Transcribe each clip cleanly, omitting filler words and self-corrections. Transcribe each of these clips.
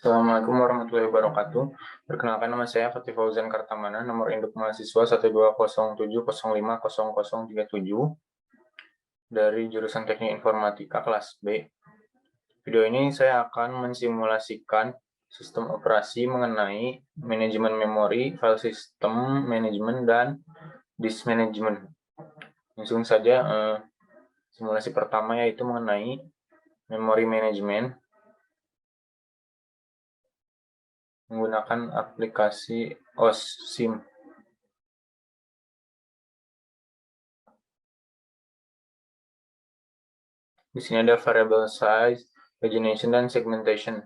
Assalamualaikum warahmatullahi wabarakatuh. Perkenalkan, nama saya Fatih Fauzan Kartamana, nomor induk mahasiswa 12070500037 dari jurusan Teknik Informatika kelas B. Video ini saya akan mensimulasikan sistem operasi mengenai manajemen memori, file system management, dan disk management. Langsung saja, simulasi pertama yaitu mengenai memory management menggunakan aplikasi OSSIM. Di sini ada variable size, pagination, dan segmentation.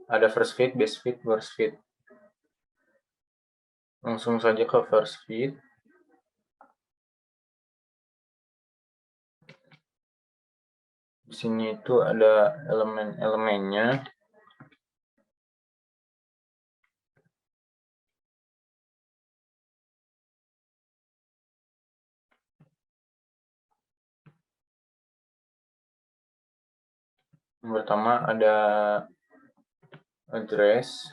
Ada first fit, base fit, worst fit. Langsung saja ke first fit. Di sini itu ada elemen-elemennya. Yang pertama ada address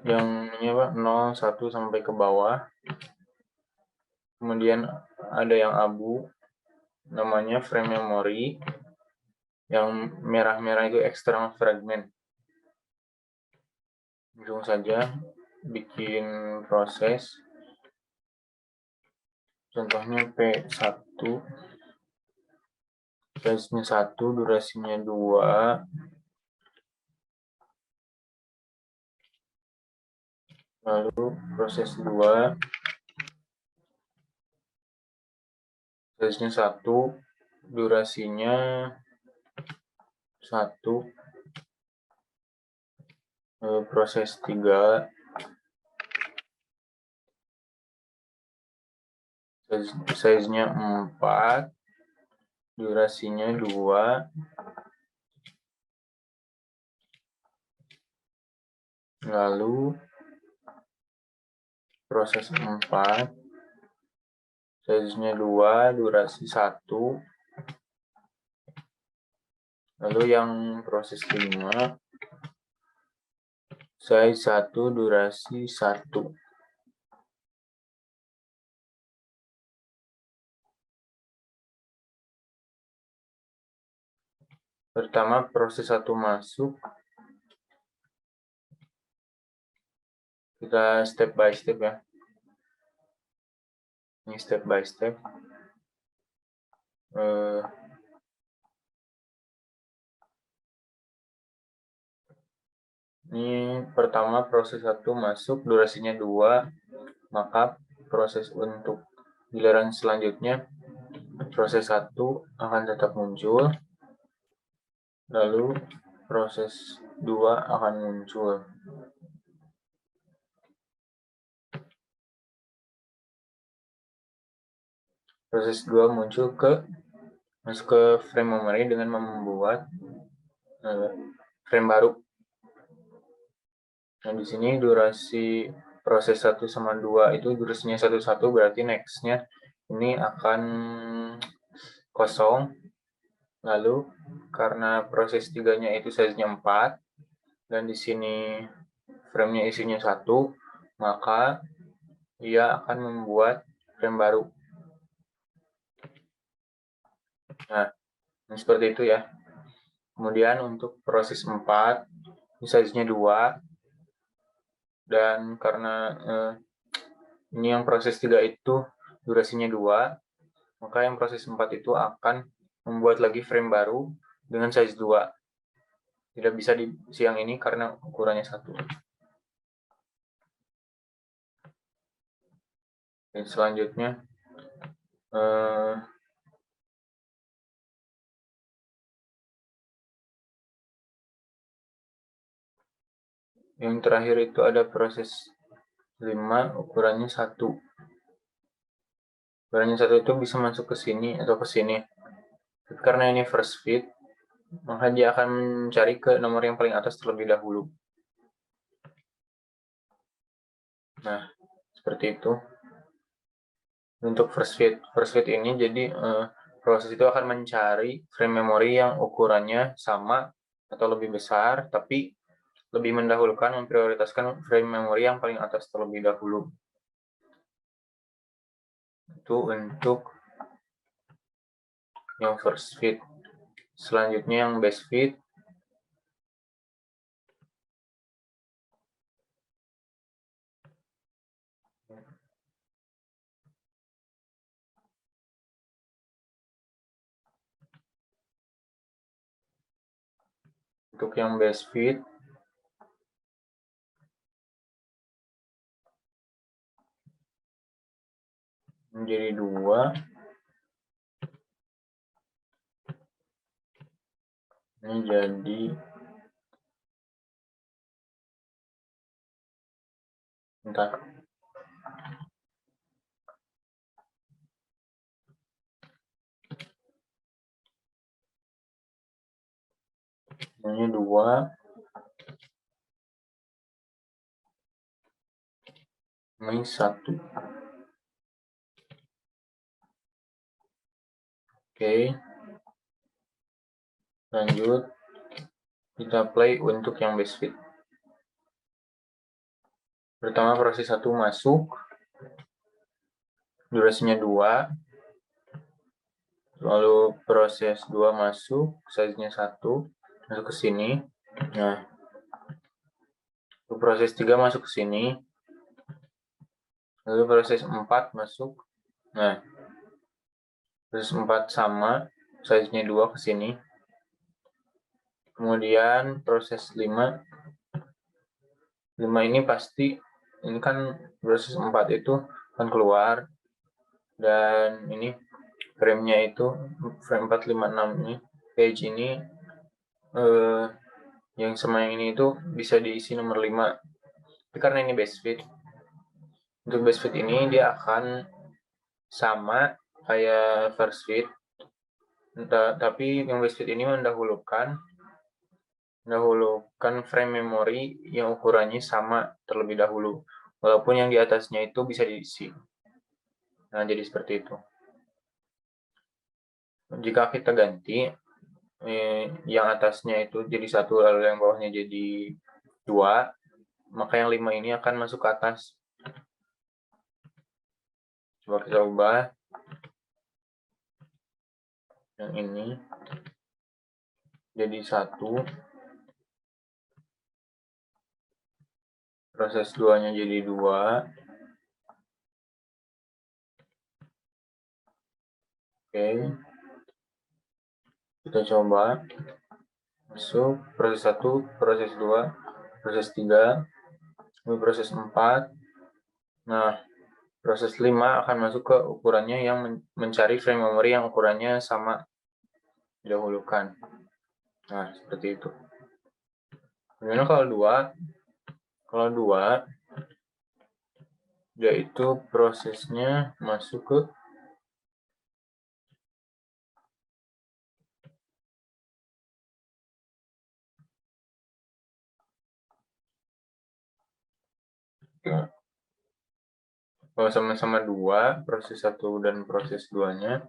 yang ini apa 0, 1 sampai ke bawah. Kemudian ada yang abu, namanya frame memory. Yang merah-merah itu external fragment. Langsung saja bikin proses. Contohnya P1, size-nya 1, durasinya 2. Lalu proses 2, size-nya 1, durasinya 1. Lalu proses 3, size-nya 4, durasinya 2. Lalu proses 4, size-nya 2, durasi 1. Lalu yang proses 5, size 1, durasi 1. Pertama proses 1 masuk. Kita step by step ya. Ini step by step. Ini pertama proses 1 masuk, durasinya 2. Maka proses untuk giliran selanjutnya, proses 1 akan tetap muncul. Lalu proses 2 akan muncul. Proses 2 muncul masuk ke frame memory dengan membuat frame baru. Nah, di sini durasi proses 1 sama 2 itu durasinya 1, berarti next-nya ini akan kosong. Lalu karena proses 3-nya itu size-nya 4 dan di sini frame-nya isinya 1, maka ia akan membuat frame baru. Nah, seperti itu ya. Kemudian untuk proses 4, size-nya 2, dan karena ini yang proses 3 itu durasinya 2, maka yang proses 4 itu akan membuat lagi frame baru dengan size 2. Tidak bisa di siang ini karena ukurannya 1. Dan selanjutnya, yang terakhir itu ada proses 5, ukurannya 1. Ukurannya 1 itu bisa masuk ke sini atau ke sini. Karena ini first fit, maka dia akan mencari ke nomor yang paling atas terlebih dahulu. Nah, seperti itu. Untuk first fit ini jadi proses itu akan mencari frame memori yang ukurannya sama atau lebih besar, tapi lebih mendahulukan memprioritaskan frame memori yang paling atas terlebih dahulu. Itu untuk yang first fit. Selanjutnya yang best fit. Untuk yang best fit, menjadi 2. Ini jadi bentar. Ini 2. Ini 1. Oke. Lanjut. Kita play untuk yang best fit. Pertama proses 1 masuk. Durasinya 2. Lalu proses 2 masuk, size-nya 1, masuk ke sini. Nah, lalu proses 3 masuk ke sini. Lalu proses 4 masuk. Nah, proses 4 sama, size-nya 2 ke sini. Kemudian proses 5. 5 ini pasti, ini kan proses 4 itu akan keluar. Dan ini frame-nya itu, frame 456 ini, page ini, yang sama yang ini itu bisa diisi nomor 5. Tapi karena ini best fit, untuk best fit ini dia akan sama kayak first fit, tapi yang best fit ini mendahulukan frame memori yang ukurannya sama terlebih dahulu, walaupun yang di atasnya itu bisa diisi. Nah, jadi seperti itu. Jika kita ganti yang atasnya itu jadi 1 lalu yang bawahnya jadi 2, maka yang 5 ini akan masuk ke atas. Coba kita ubah yang ini jadi 1, proses 2-nya jadi 2. Oke, kita coba masuk proses 1, proses 2, proses 3, proses 4. Nah, proses 5 akan masuk ke ukurannya yang mencari frame memori yang ukurannya sama didahulukan. Nah, seperti itu. Kemudian kalau 2, yaitu prosesnya masuk ke kalau sama-sama 2, proses 1 dan proses 2-nya.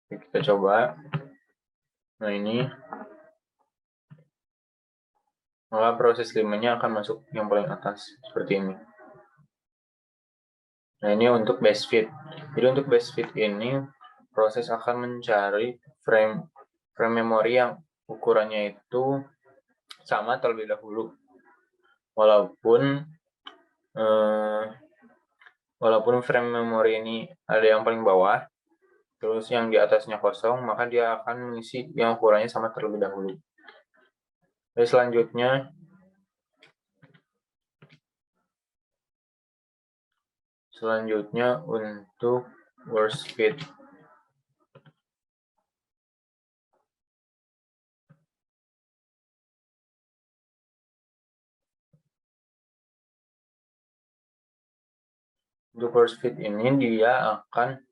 Kita coba. Nah, ini. Maka proses 5-nya akan masuk yang paling atas, seperti ini. Nah, ini untuk best fit. Jadi untuk best fit ini, proses akan mencari frame memori yang ukurannya itu sama terlebih dahulu. Walaupun frame memori ini ada yang paling bawah, terus yang di atasnya kosong, maka dia akan mengisi yang ukurannya sama terlebih dahulu. Dan selanjutnya untuk worst fit. Untuk worst fit ini dia akan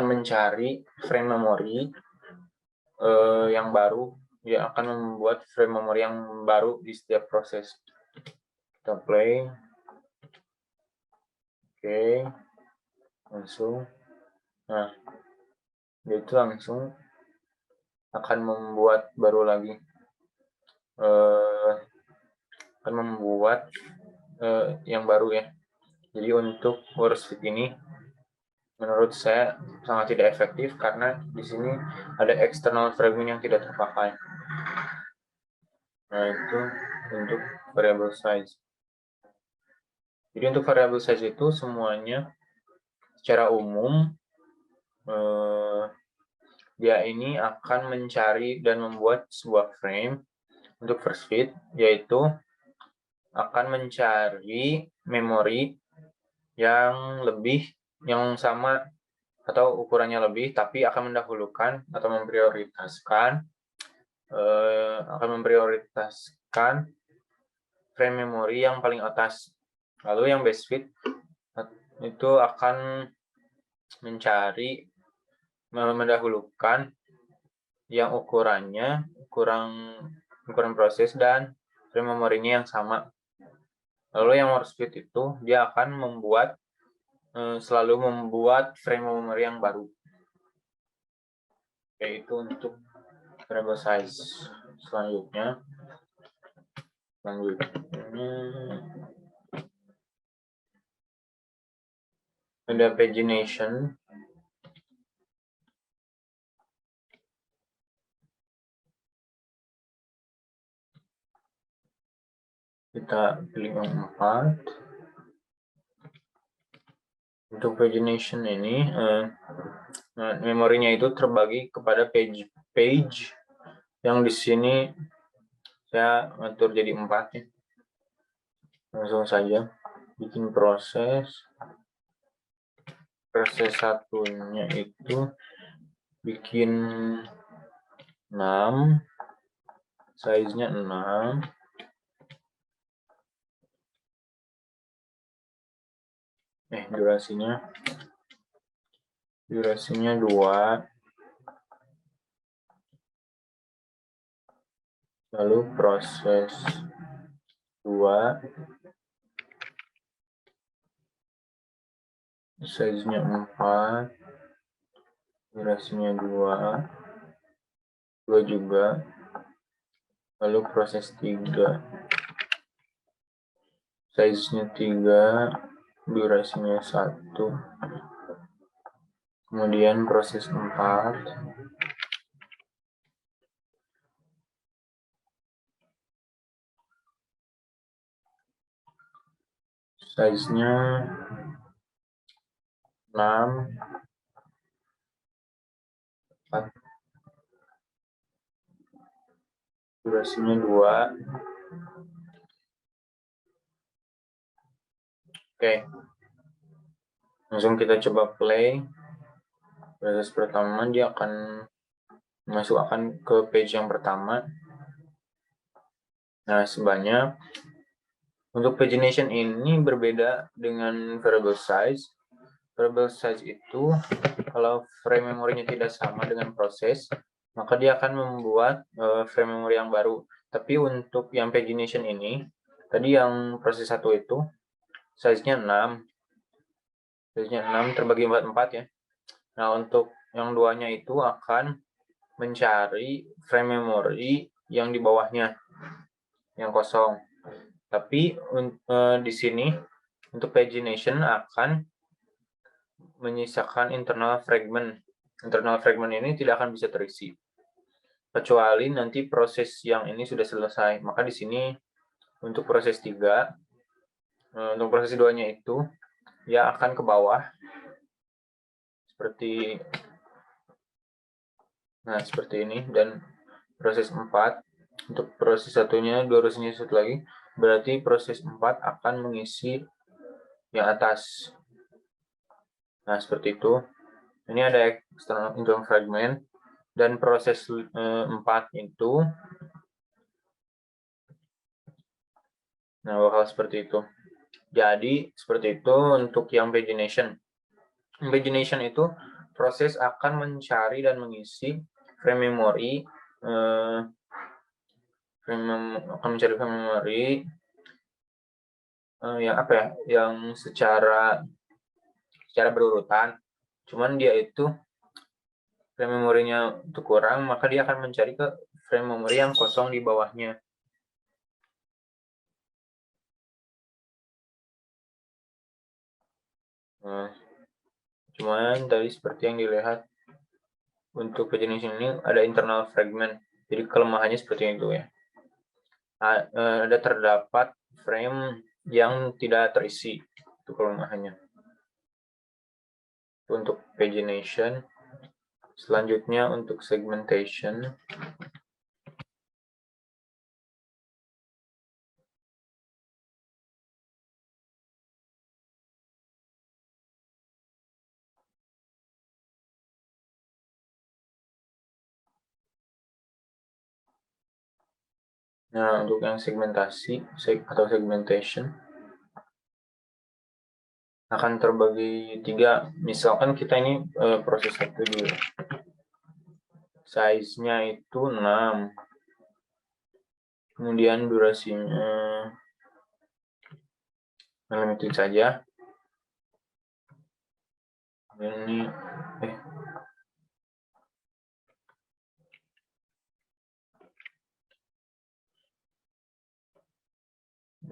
mencari frame memori yang baru. Dia akan membuat frame memori yang baru di setiap proses. Kita play. Oke, langsung. Nah, dia itu langsung akan membuat baru lagi. Akan membuat yang baru ya. Jadi untuk worksheet ini menurut saya sangat tidak efektif karena di sini ada external fragment yang tidak terpakai. Nah, itu untuk variable size. Jadi untuk variable size itu semuanya secara umum dia ini akan mencari dan membuat sebuah frame untuk first fit, yaitu akan mencari memori yang sama atau ukurannya lebih, tapi akan mendahulukan atau memprioritaskan frame memori yang paling atas. Lalu yang best fit itu akan mendahulukan yang ukuran proses dan frame memorinya yang sama. Lalu yang worst fit itu dia akan selalu membuat frame memori yang baru. Yaitu untuk variable size. Selanjutnya ada pagination. Kita pilih yang 4. Untuk pagination ini memorinya itu terbagi kepada page yang di sini saya atur jadi 4 ya. Langsung saja bikin proses satunya itu bikin 6, size-nya 6. Durasinya 2. Lalu proses 2, size-nya 4, durasinya 2 juga. Lalu proses 3, size-nya 3, durasinya 1. Kemudian proses 4, size-nya 6, 4, durasinya 2. Oke. Langsung kita coba play. Proses pertama dia akan masukkan ke page yang pertama. Nah, sebanyak untuk pagination ini berbeda dengan variable size. Variable size itu kalau frame memorinya tidak sama dengan proses, maka dia akan membuat frame memori yang baru. Tapi untuk yang pagination ini, tadi yang proses 1 itu size-nya 6. Size-nya 6 terbagi 4 ya. Nah, untuk yang 2-nya itu akan mencari frame memori yang di bawahnya, yang kosong. Tapi di sini untuk pagination akan menyisakan internal fragment. Internal fragment ini tidak akan bisa terisi kecuali nanti proses yang ini sudah selesai. Maka di sini untuk proses 3, untuk proses 2-nya itu ya akan ke bawah seperti ini, dan proses 4 untuk proses satunya durasinya 1 lagi, berarti proses 4 akan mengisi yang atas. Nah, seperti itu. Ini ada external internal fragment, dan proses 4 itu bakal seperti itu. Jadi seperti itu untuk yang pagination. Pagination itu proses akan mencari dan mengisi frame memori, yang secara secara berurutan. Cuman dia itu frame memorinya itu kurang, maka dia akan mencari ke frame memori yang kosong di bawahnya. Nah, cuman tadi seperti yang dilihat untuk jenis ini ada internal fragment. Jadi kelemahannya seperti itu ya. Ada terdapat frame yang tidak terisi, itu kelemahannya. Untuk pagination, selanjutnya untuk segmentation. Nah, untuk yang segmentasi atau segmentation akan terbagi 3. Misalkan kita ini proses 1 dulu. Size-nya itu 6. Kemudian durasinya limited saja. Ini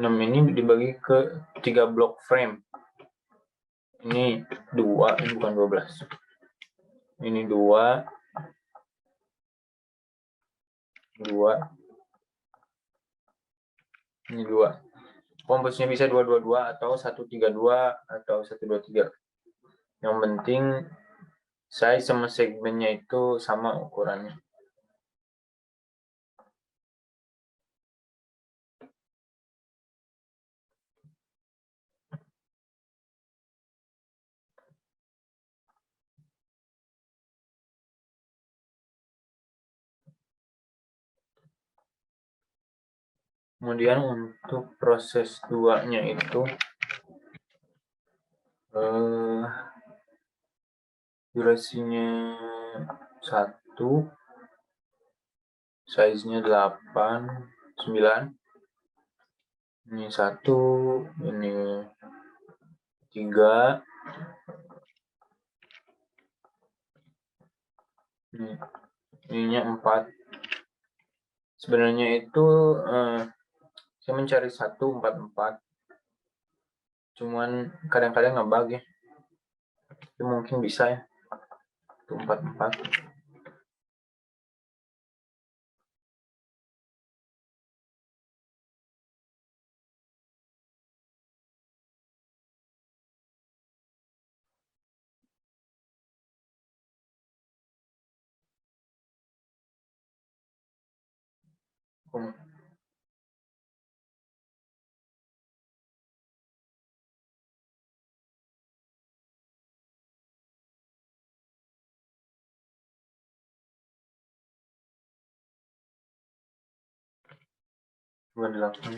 ini dibagi ke 3 block frame. Ini 2, ini bukan 12. Ini 2, 2, ini 2. Komposisinya bisa 222 atau 132 atau 123. Yang penting size sama segmennya itu sama ukurannya. Kemudian untuk proses 2-nya itu durasinya 1, size-nya 8, 9. Ini 1, ini 3, ininya 4. Sebenarnya itu saya mencari 1, 4, 4. Cuman kadang-kadang ngebug ya. Itu mungkin bisa ya. 4, 4. Coba dilakukan.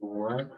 Buat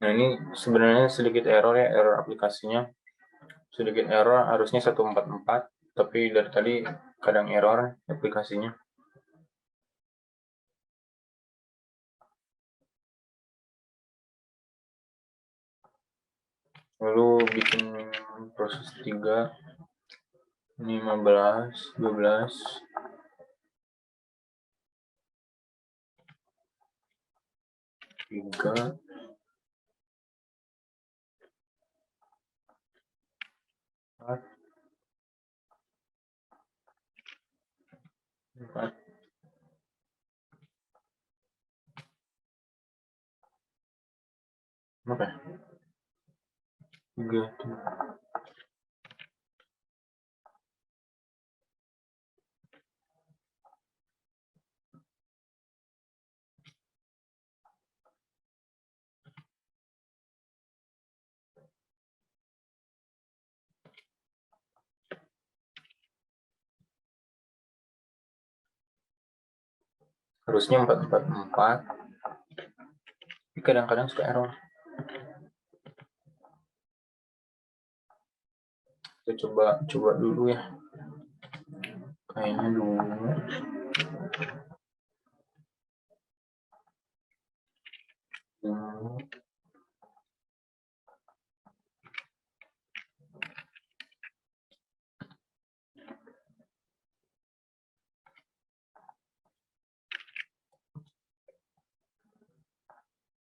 Nah, ini sebenarnya sedikit error ya, error aplikasinya. Sedikit error, harusnya 144, tapi dari tadi kadang error aplikasinya. Lalu bikin proses 3, ini 15, 12, 3, 4, 4, apa ya? 3, harusnya 444, tapi kadang-kadang suka error. Kita coba dulu ya, kayaknya dulu.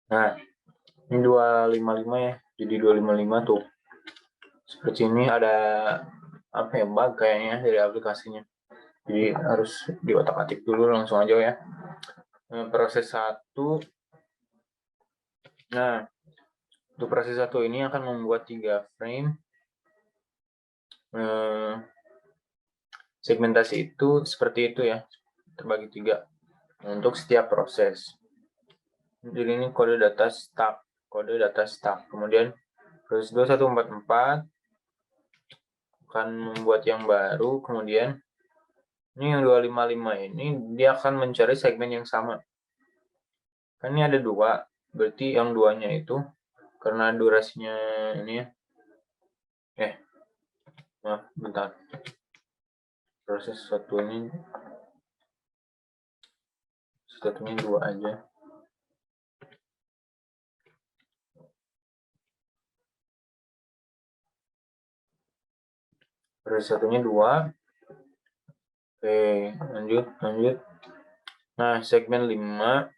Nah, ini 255 ya, jadi 255 tuh. Seperti ini ada apa ya, bug kayaknya dari aplikasinya. Jadi harus diotak-atik dulu, langsung aja ya. Proses 1. Nah, untuk proses 1 ini akan membuat 3 frame. Segmentasi itu seperti itu ya, terbagi 3 untuk setiap proses. Jadi ini kode data start, kemudian proses 2144 akan membuat yang baru, kemudian ini yang 255 ini dia akan mencari segmen yang sama. Kan ini ada 2, berarti yang 2-nya itu karena durasinya ini ya. Maaf, bentar. Proses satunya 2 aja. Proses satunya 2. Oke, lanjut. Nah, segmen 5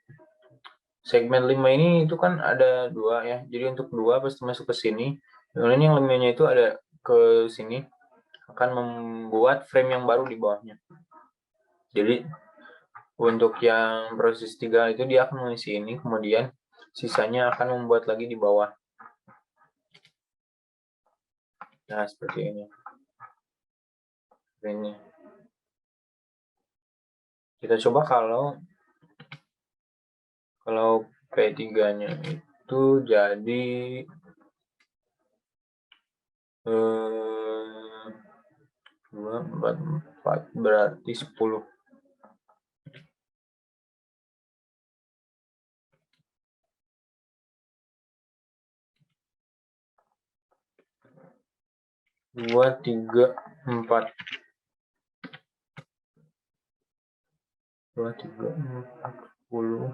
ini itu kan ada 2 ya. Jadi untuk 2 pasti masuk ke sini. Kemudian yang 5-nya itu ada ke sini, akan membuat frame yang baru di bawahnya. Jadi untuk yang proses 3 itu dia akan mengisi ini, kemudian sisanya akan membuat lagi di bawah. Nah, seperti ini. Kita coba kalau P3-nya itu jadi 2, 4, berarti 10. 2, 3, 4. 2, 3, 4, 10.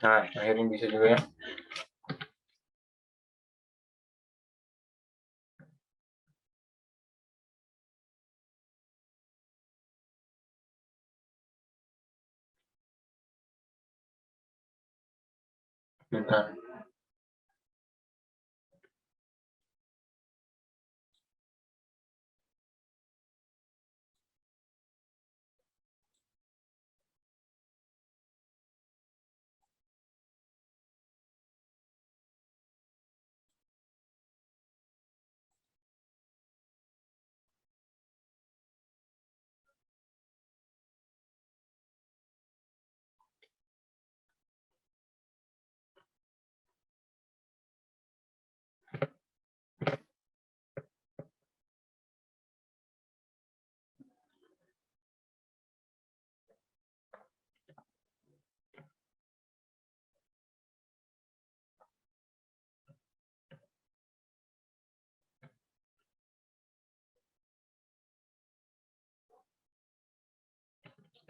Nah, akhirnya bisa juga ya. Bentar.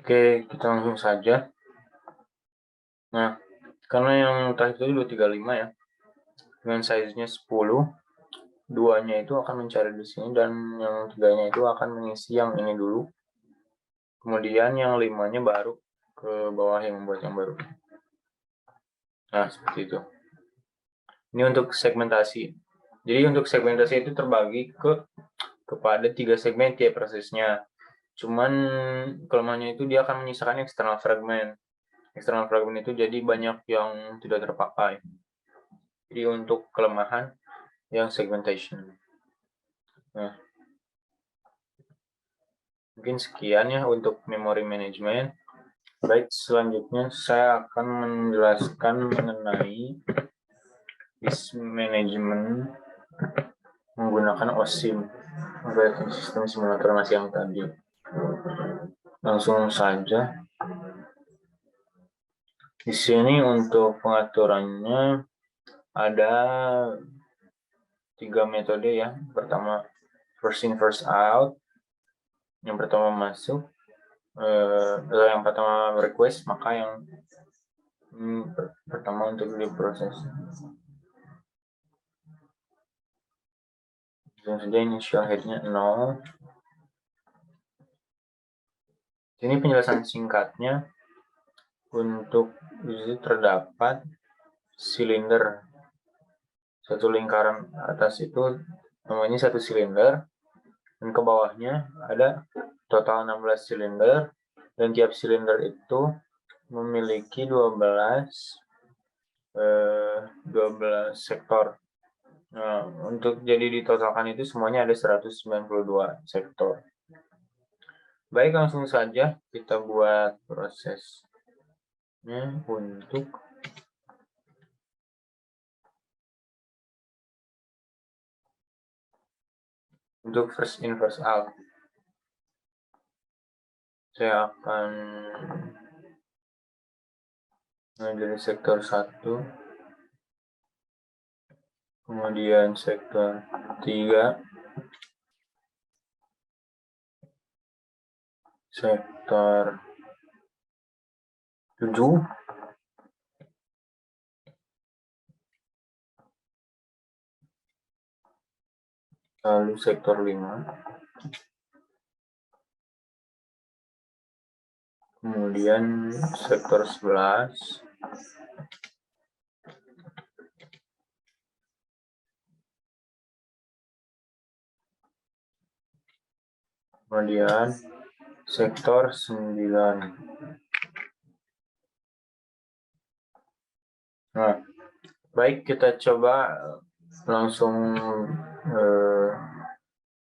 Oke, kita langsung saja. Nah, karena yang terakhir itu 235 ya, dengan size-nya 10, duanya itu akan mencari di sini, dan yang tiganya itu akan mengisi yang ini dulu. Kemudian yang 5-nya baru ke bawah yang membuat yang baru. Nah, seperti itu. Ini untuk segmentasi. Jadi untuk segmentasi itu terbagi kepada 3 segmen tiap prosesnya. Cuman kelemahannya itu dia akan menyisakan external fragment. External fragment itu jadi banyak yang tidak terpakai. Jadi untuk kelemahan yang segmentation. Nah, mungkin sekian ya untuk memory management. Baik, selanjutnya saya akan menjelaskan mengenai disk management menggunakan OSIM, operating system simulator masih yang tadi. Langsung saja. Di sini untuk pengaturannya ada 3 metode ya. Pertama, first in first out. Yang pertama masuk, yang pertama request, maka yang pertama untuk diproses. Dan saja initial head-nya 0. Ini penjelasan singkatnya. Untuk ini terdapat silinder. Satu lingkaran atas itu namanya satu silinder, dan ke bawahnya ada total 16 silinder, dan tiap silinder itu memiliki 12 sektor. Nah, untuk jadi ditotalkan itu semuanya ada 192 sektor. Baik, langsung saja kita buat prosesnya untuk first in first out. Saya akan dari sektor 1, kemudian sektor 3, sektor 7, lalu sektor 5, kemudian sektor 11, kemudian sektor 9. Nah, baik, kita coba langsung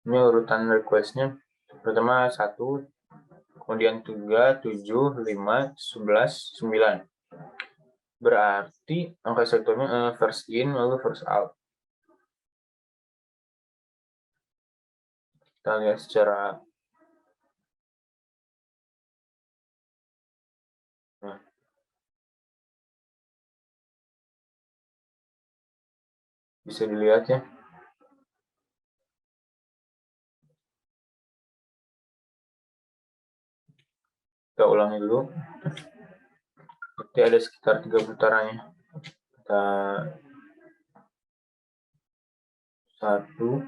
ini urutan requestnya. Pertama 1, kemudian 3, 7, 5, 11, 9. Berarti angka sektornya first in lalu first out. Kita lihat secara bisa dilihat ya. Kita ulangi dulu. Berarti ada sekitar 3 putarannya. Kita 1,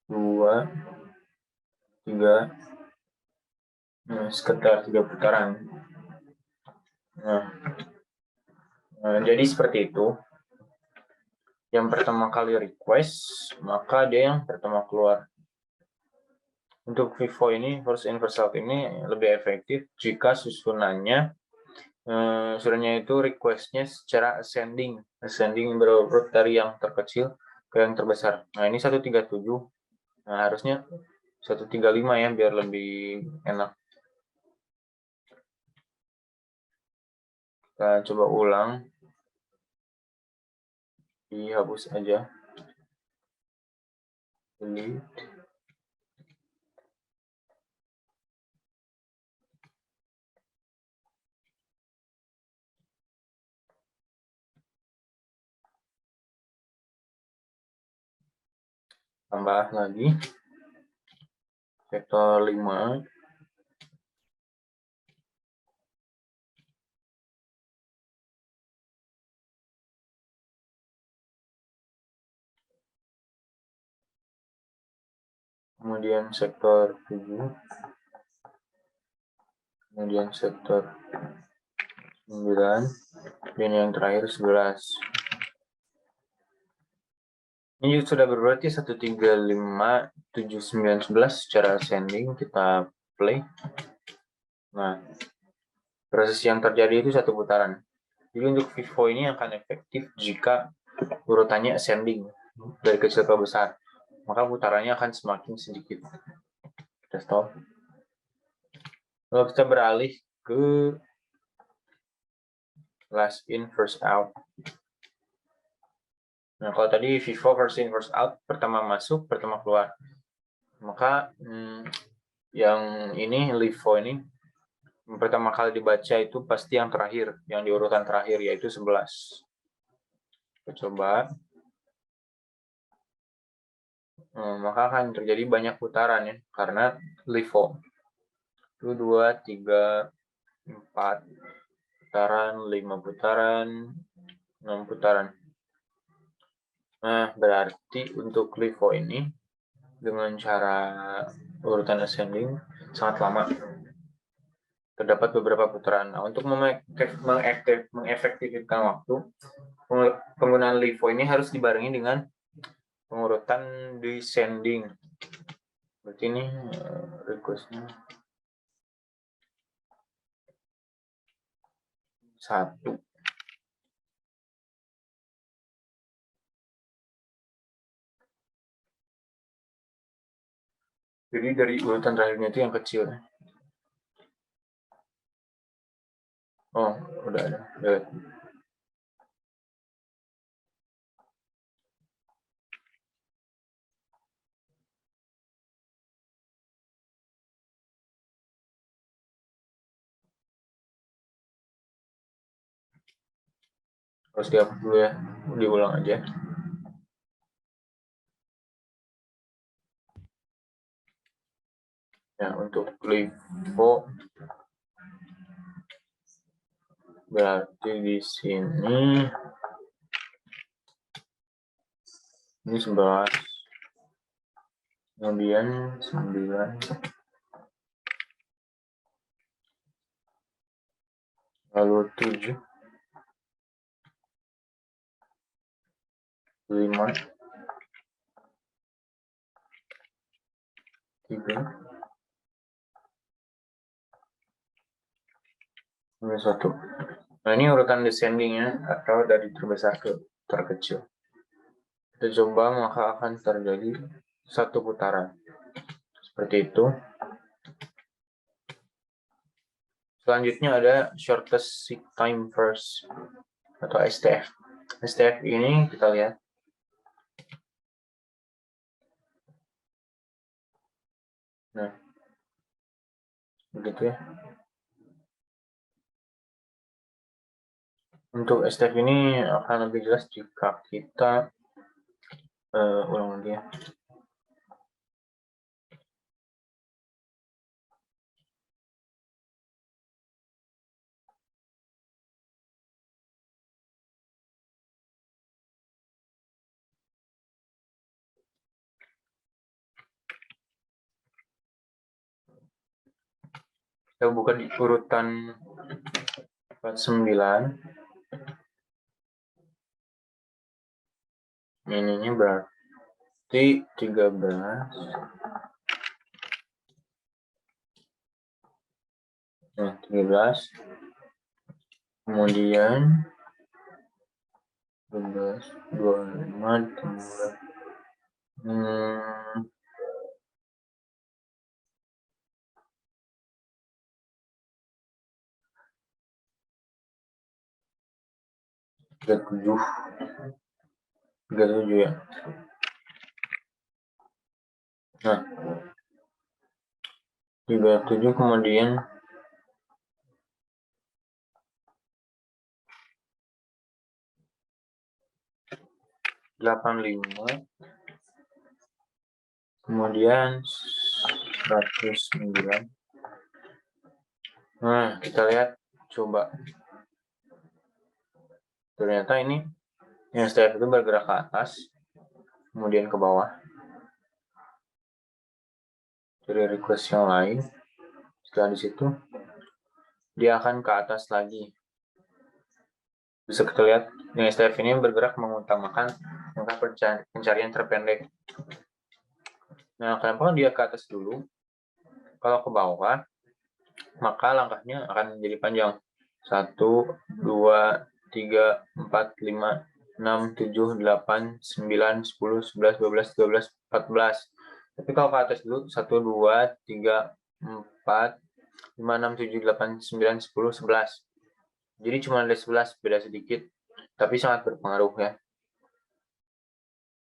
2, 3, sekitar 3 putaran. Jadi seperti itu. Yang pertama kali request, maka dia yang pertama keluar. Untuk FIFO ini, first in first out ini lebih efektif jika susunannya itu requestnya secara ascending berurut dari yang terkecil ke yang terbesar. Nah ini 137, nah harusnya 135 ya biar lebih enak. Kita coba ulang, dihapus aja, delete. Tambah lagi vektor 5, kemudian sektor 7, kemudian sektor 9, dan yang terakhir 11. Ini sudah berarti 1, 3, 5, 7, 9, 11 secara ascending. Kita play. Nah, proses yang terjadi itu 1 putaran. Jadi untuk FIFO ini akan efektif jika urutannya ascending dari kecil ke besar. Maka putarannya akan semakin sedikit. Kita stop. Lalu kita beralih ke last in first out. Nah, kalau tadi FIFO first in first out, pertama masuk, pertama keluar. Maka yang ini LIFO ini pertama kali dibaca itu pasti yang terakhir, yang di urutan terakhir yaitu 11. Kita coba. Maka akan terjadi banyak putaran ya, karena LIFO. 1, 2, 3, 4 putaran, 5 putaran, 6 putaran. Nah, berarti untuk LIFO ini dengan cara urutan ascending sangat lama. Terdapat beberapa putaran. Nah, untuk mengefektifkan waktu, penggunaan LIFO ini harus dibarengi dengan pengurutan descending. Berarti ini requestnya 1. Jadi dari urutan terakhirnya itu yang kecil. Oh, udah ada. Harus dihapus dulu ya. Diulang aja. Ya, untuk LIFO berarti di sini ini 11, kemudian 9, lalu 7, 5, 3, 1. Nah, ini urutan descending-nya atau dari terbesar ke terkecil. Kita coba, maka akan terjadi 1 putaran. Seperti itu. Selanjutnya ada shortest seek time first atau STF. STF ini kita lihat. Nah, begitu ya. Untuk STF ini akan lebih jelas jika kita ulang lagi ya. Kita buka di urutan 49. Ininya berarti 13. Nah, 13. Kemudian 12, 25 ditambah 37. 37 ya. Nah, 37 kemudian 85, kemudian 109. Nah, kita lihat, coba. Ternyata ini yang STF itu bergerak ke atas, kemudian ke bawah. Dari request yang lain, setelah di situ, dia akan ke atas lagi. Bisa kita lihat, yang STF ini bergerak mengutamakan langkah pencarian terpendek. Nah, kenapa dia ke atas dulu? Kalau ke bawah, maka langkahnya akan menjadi panjang. 1, 2, 3, 4, 5, 6, 7, 8, 9, 10, 11, 12, 13, 14. Tapi kalau ke atas dulu, 1, 2, 3, 4, 5, 6, 7, 8, 9, 10, 11. Jadi cuma ada 11, beda sedikit, tapi sangat berpengaruh ya.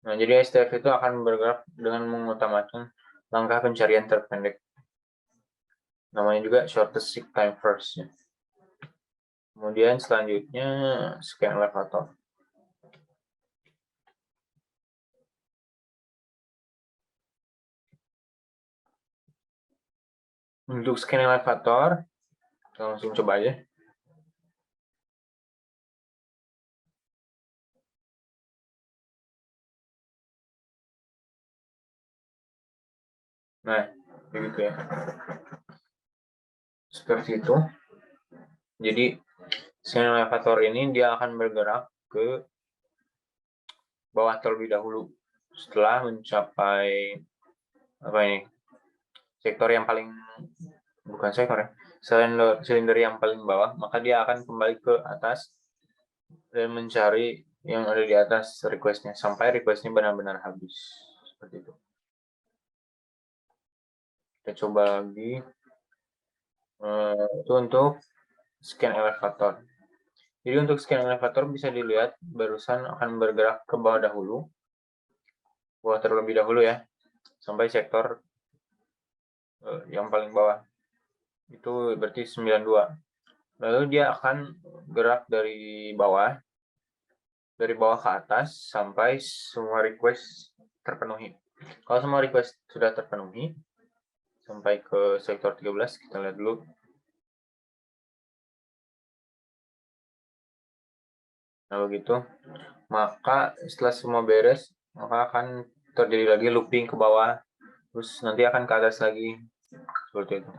Nah, jadi STF itu akan bergerak dengan mengutamakan langkah pencarian terpendek. Namanya juga shortest seek time first. Ya. Kemudian selanjutnya scan elevator. Untuk scan elevator, kita langsung coba aja. Nah, begitu ya. Seperti itu. Jadi, scan elevator ini dia akan bergerak ke bawah terlebih dahulu. Setelah mencapai apa ini? Sektor yang paling, bukan sektor ya, silinder yang paling bawah, maka dia akan kembali ke atas dan mencari yang ada di atas requestnya sampai requestnya benar-benar habis. Seperti itu. Kita coba lagi. Itu untuk scan elevator. Jadi untuk scan elevator bisa dilihat barusan akan bergerak ke bawah dahulu. Bawah terlebih dahulu ya. Sampai sektor yang paling bawah. Itu berarti 92. Lalu dia akan gerak dari bawah ke atas sampai semua request terpenuhi. Kalau semua request sudah terpenuhi sampai ke sektor 13, kita lihat dulu. Nah, begitu. Maka setelah semua beres, maka akan terjadi lagi looping ke bawah, terus nanti akan ke atas lagi. Seperti itu.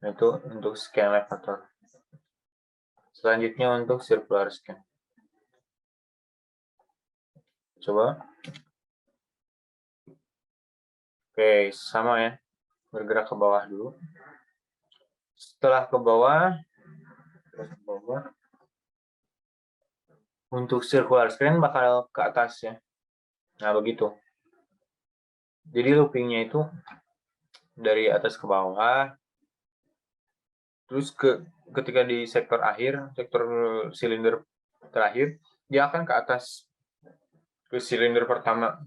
Nah, itu untuk scan elevator. Selanjutnya untuk circular scan. Coba. Oke, sama ya. Bergerak ke bawah dulu. Setelah ke bawah, untuk circular scan bakal ke atas ya. Nah, begitu. Jadi loopingnya itu dari atas ke bawah, Terus ketika di sektor akhir, sektor silinder terakhir, dia akan ke atas ke silinder pertama,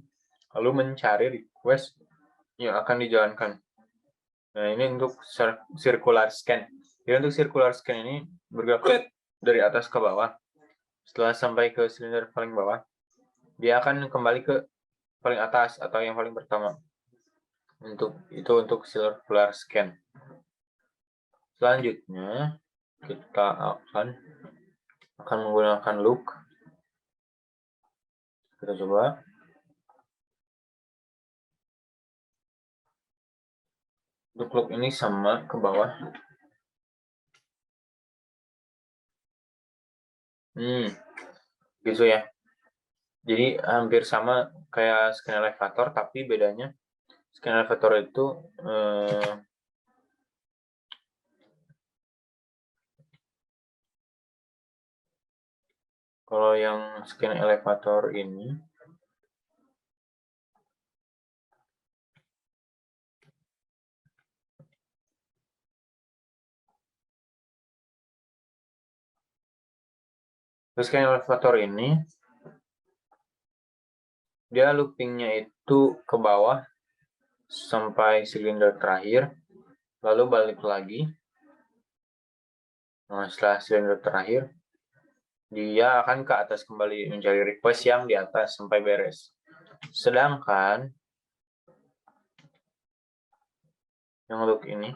lalu mencari request yang akan dijalankan. Nah, ini untuk circular scan. Jadi untuk circular scan ini bergerak dari atas ke bawah. Setelah sampai ke silinder paling bawah, dia akan kembali ke paling atas atau yang paling pertama. Untuk circular scan. Selanjutnya kita akan menggunakan look. Kita coba. Untuk look ini sama ke bawah. Gitu ya. Jadi hampir sama kayak scan elevator, tapi bedanya scan elevator itu kalau yang scan elevator ini scan elevator ini dia loopingnya itu ke bawah sampai silinder terakhir, lalu balik lagi. Nah, setelah silinder terakhir, dia akan ke atas kembali mencari request yang di atas sampai beres. Sedangkan yang look ini,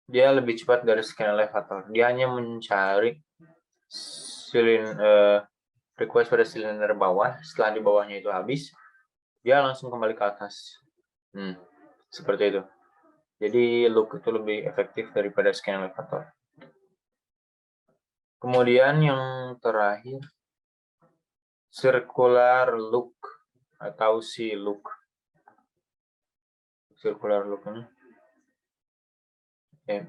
dia lebih cepat dari scan elevator. Dia hanya mencari request pada silinder bawah. Setelah di bawahnya itu habis, dia langsung kembali ke atas. Seperti itu. Jadi look itu lebih efektif daripada scan elevator. Kemudian yang terakhir, circular look atau C-look. Circular look ini.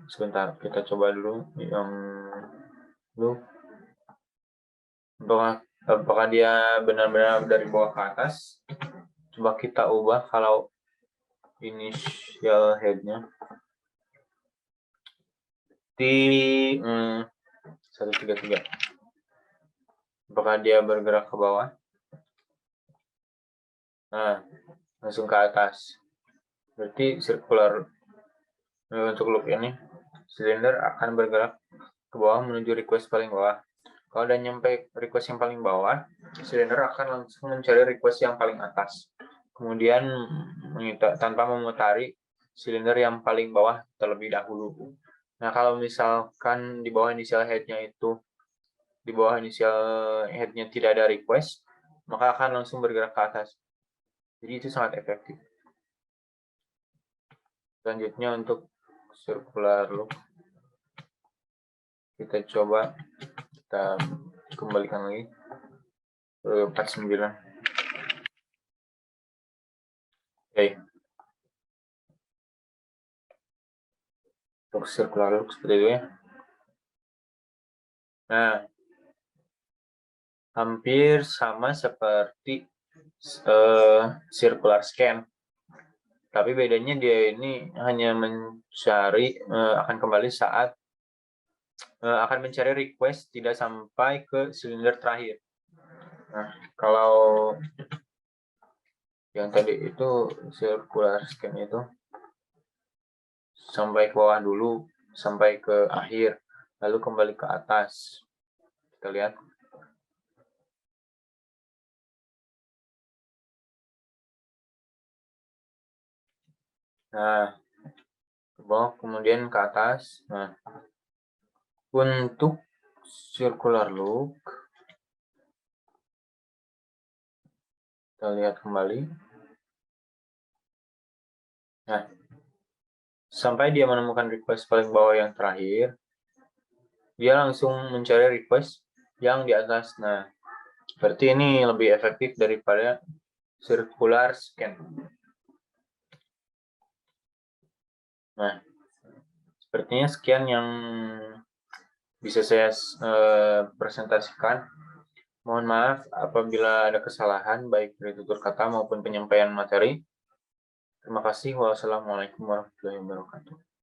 Sebentar, kita coba dulu yang look. Apakah dia benar-benar dari bawah ke atas? Coba kita ubah kalau initial head-nya di 133. Apakah dia bergerak ke bawah? Nah, langsung ke atas. Berarti circular untuk loop ini, silinder akan bergerak ke bawah menuju request paling bawah. Kalau udah nyampe request yang paling bawah, silinder akan langsung mencari request yang paling atas. Kemudian tanpa memutari silinder yang paling bawah terlebih dahulu. Nah, kalau misalkan di bawah initial head-nya tidak ada request, maka akan langsung bergerak ke atas. Jadi itu sangat efektif. Selanjutnya untuk circular loop, kita coba kita kembalikan lagi ke 49. Oke. Untuk circular loop seperti itu ya. Nah, hampir sama seperti circular scan. Tapi bedanya dia ini hanya mencari akan kembali saat akan mencari request tidak sampai ke silinder terakhir. Nah, kalau yang tadi itu circular scan itu sampai ke bawah dulu, sampai ke akhir, lalu kembali ke atas. Kita lihat. Nah, ke bawah kemudian ke atas. Nah, untuk circular loop, kita lihat kembali. Nah, sampai dia menemukan request paling bawah yang terakhir, dia langsung mencari request yang di atas. Nah, berarti ini lebih efektif daripada circular scan. Nah, sepertinya sekian yang bisa saya presentasikan. Mohon maaf apabila ada kesalahan baik dari tutur kata maupun penyampaian materi. Terima kasih. Wassalamualaikum warahmatullahi wabarakatuh.